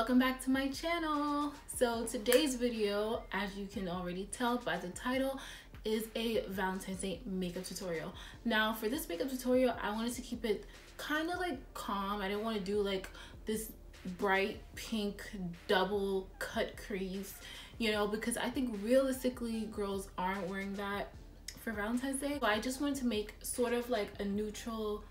welcome back to my channel. So today's video, as you can already tell by the title, is a Valentine's Day makeup tutorial. Now for this makeup tutorial, I wanted to keep it kind of like calm. I didn't want to do like this bright pink double cut crease, you know, because I think realistically girls aren't wearing that for Valentine's Day. So I just wanted to make sort of like a neutral,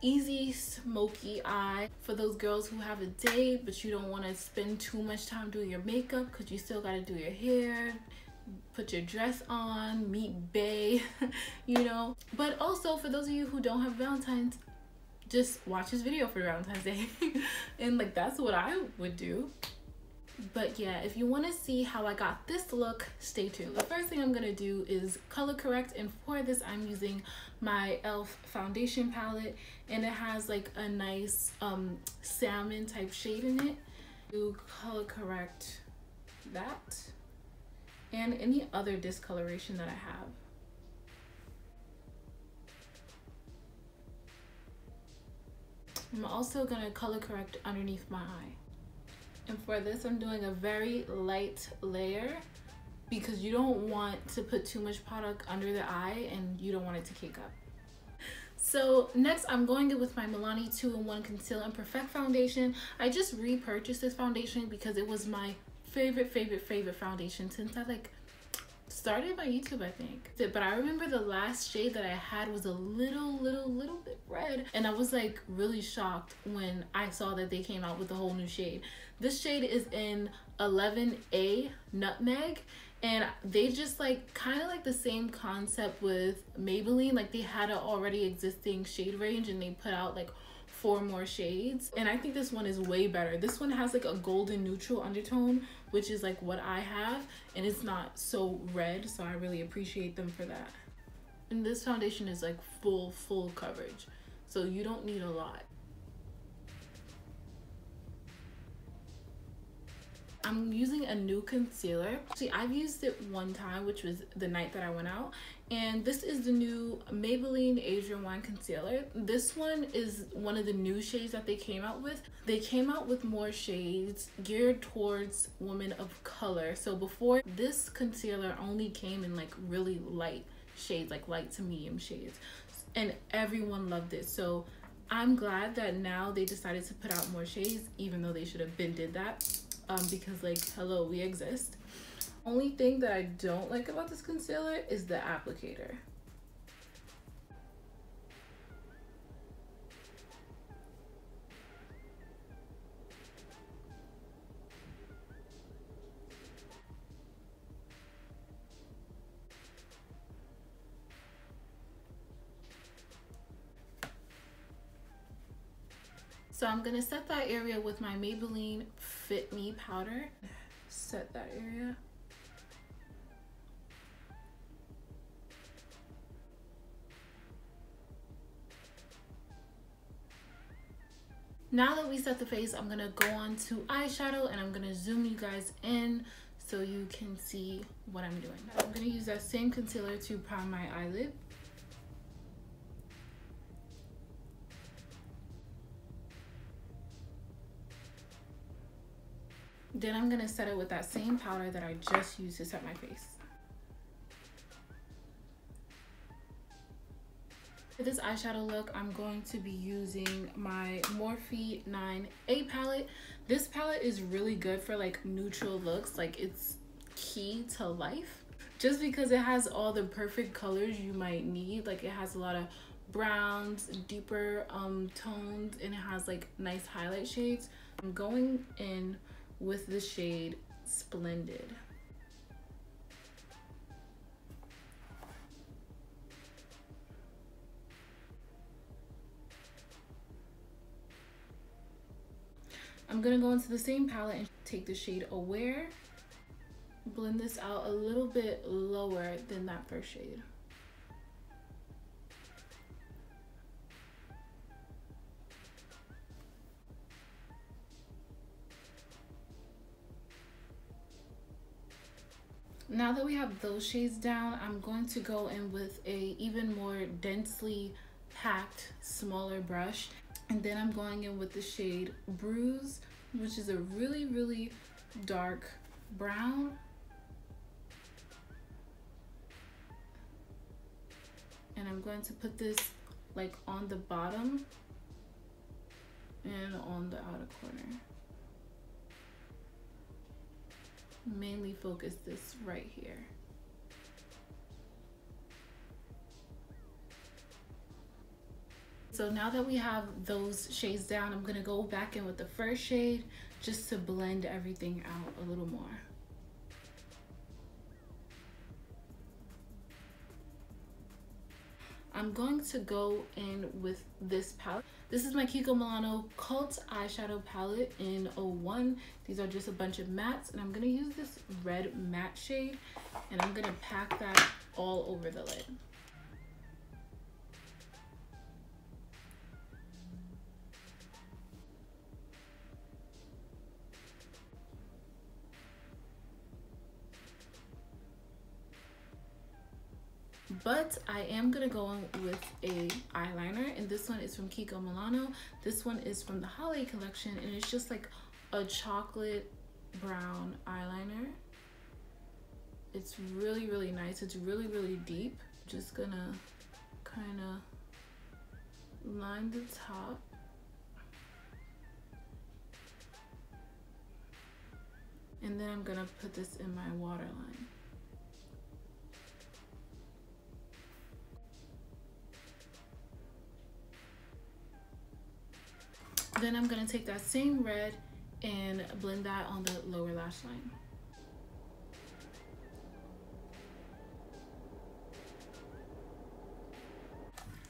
easy smoky eye for those girls who have a date but you don't want to spend too much time doing your makeup because you still got to do your hair, put your dress on, meet bae, you know. But also for those of you who don't have Valentine's, just watch this video for Valentine's Day and like that's what I would do. But yeah, if you want to see how I got this look, stay tuned. The first thing I'm gonna do is color correct, and for this I'm using my e.l.f. foundation palette, and it has like a nice salmon type shade in it. To color correct that and any other discoloration that I have. I'm also gonna color correct underneath my eye. And for this, I'm doing a very light layer because you don't want to put too much product under the eye and you don't want it to cake up. So next, I'm going in with my Milani 2-in-1 Conceal and Perfect foundation. I just repurchased this foundation because it was my favorite foundation since I like started my YouTube, I think. But I remember the last shade that I had was a little bit red, and I was like really shocked when I saw that they came out with a whole new shade. This shade is in 11A Nutmeg, and they just like kind of like the same concept with Maybelline. Like they had an already existing shade range and they put out like 4 more shades, and I think this one is way better. This one has like a golden neutral undertone, which is like what I have, and it's not so red, so I really appreciate them for that. And this foundation is like full coverage, so you don't need a lot. I'm using a new concealer. See, I've used it one time, which was the night that I went out, and this is the new Maybelline Asian Wine Concealer. This one is one of the new shades that they came out with. They came out with more shades geared towards women of color. So before, this concealer only came in like really light shades, like light to medium shades, and everyone loved it. So I'm glad that now they decided to put out more shades, even though they should have been did that. Because like, hello, we exist. Only thing that I don't like about this concealer is the applicator. So I'm gonna set that area with my Maybelline Fit Me powder. Set that area. Now that we set the face, I'm gonna go on to eyeshadow and I'm gonna zoom you guys in so you can see what I'm doing. I'm gonna use that same concealer to prime my eyelid. Then I'm gonna set it with that same powder that I just used to set my face. For this eyeshadow look, I'm going to be using my Morphe 9A palette. This palette is really good for like neutral looks, like it's key to life. Just because it has all the perfect colors you might need. Like it has a lot of browns, deeper tones, and it has like nice highlight shades. I'm going in with the shade Splendid. I'm gonna go into the same palette and take the shade Aware, blend this out a little bit lower than that first shade. Now that we have those shades down, I'm going to go in with a even more densely packed, smaller brush. And then I'm going in with the shade Bruise which is a really, really dark brown. And I'm going to put this like on the bottom and on the outer corner. Mainly focus this right here. So now that we have those shades down, I'm gonna go back in with the first shade just to blend everything out a little more. I'm going to go in with this palette. This is my Kiko Milano Cult Eyeshadow Palette in 01. These are just a bunch of mattes, and I'm gonna use this red matte shade, and I'm gonna pack that all over the lid. But I am gonna go in with a eyeliner, and this one is from Kiko Milano. This one is from the holiday collection, and it's just like a chocolate brown eyeliner. It's really, really nice. It's really, really deep. Just gonna kind of line the top. And then I'm gonna put this in my waterline. Then I'm gonna take that same red and blend that on the lower lash line.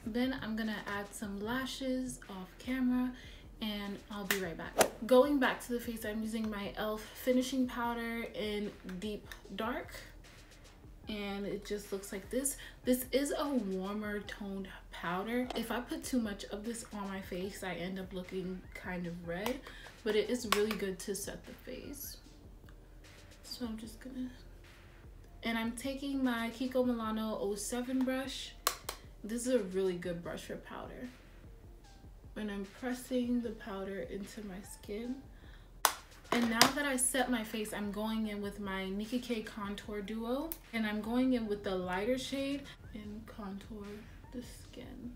Then I'm gonna add some lashes off camera, and I'll be right back. Going back to the face, I'm using my e.l.f. finishing powder in deep dark, and it just looks like this. This is a warmer toned powder. If I put too much of this on my face, I end up looking kind of red, but it is really good to set the face. So I'm just gonna, and I'm taking my Kiko Milano 07 brush. This is a really good brush for powder. And I'm pressing the powder into my skin. And now that I set my face, I'm going in with my Nicka K Contour Duo. And I'm going in with the lighter shade and contour the skin.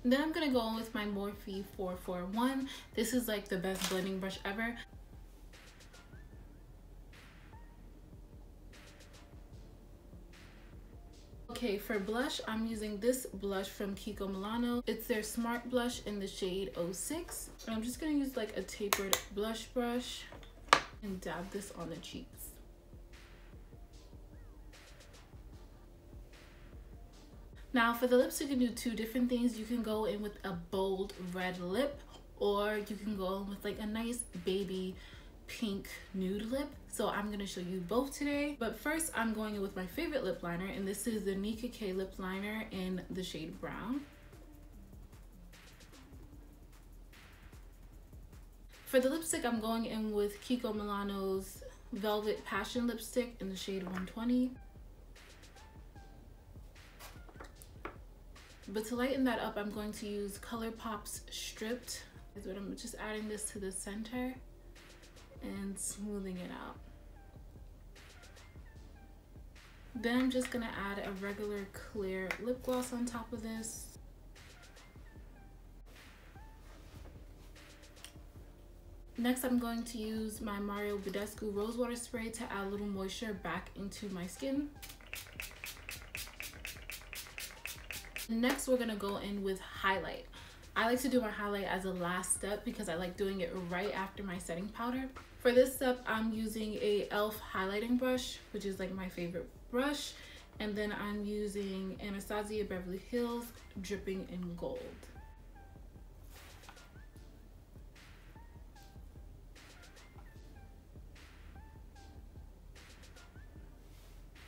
Then I'm gonna go in with my Morphe 441. This is like the best blending brush ever. Okay, for blush, I'm using this blush from Kiko Milano. It's their Smart Blush in the shade 06. And I'm just gonna use like a tapered blush brush and dab this on the cheeks. Now for the lips, you can do two different things. You can go in with a bold red lip, or you can go in with like a nice baby pink nude lip. So I'm gonna show you both today. But first, I'm going in with my favorite lip liner, and this is the Nicka K lip liner in the shade brown. For the lipstick, I'm going in with Kiko Milano's Velvet Passion lipstick in the shade 120. But to lighten that up, I'm going to use Colourpop's Stripped. But I'm just adding this to the center and smoothing it out. Then I'm just gonna add a regular clear lip gloss on top of this. Next, I'm going to use my Mario Badescu Rosewater Spray to add a little moisture back into my skin. Next, we're gonna go in with highlight. I like to do my highlight as a last step because I like doing it right after my setting powder. For this step, I'm using a e.l.f. highlighting brush, which is like my favorite brush. And then I'm using Anastasia Beverly Hills Dripping in Gold.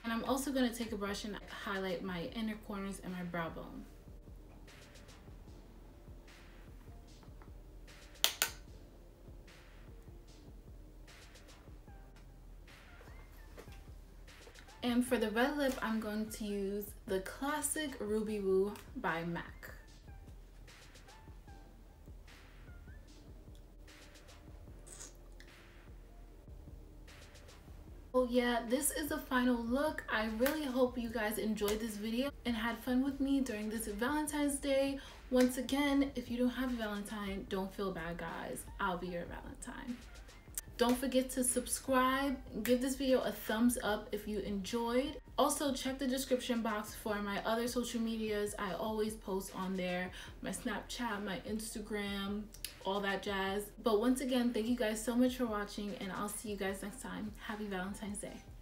And I'm also going to take a brush and highlight my inner corners and my brow bone. And for the red lip, I'm going to use the classic Ruby Woo by MAC. Oh yeah, this is the final look. I really hope you guys enjoyed this video and had fun with me during this Valentine's Day. Once again, if you don't have a Valentine, don't feel bad, guys. I'll be your Valentine. Don't forget to subscribe, give this video a thumbs up if you enjoyed. Also, check the description box for my other social medias. I always post on there, my Snapchat, my Instagram, all that jazz. But once again, thank you guys so much for watching, and I'll see you guys next time. Happy Valentine's Day.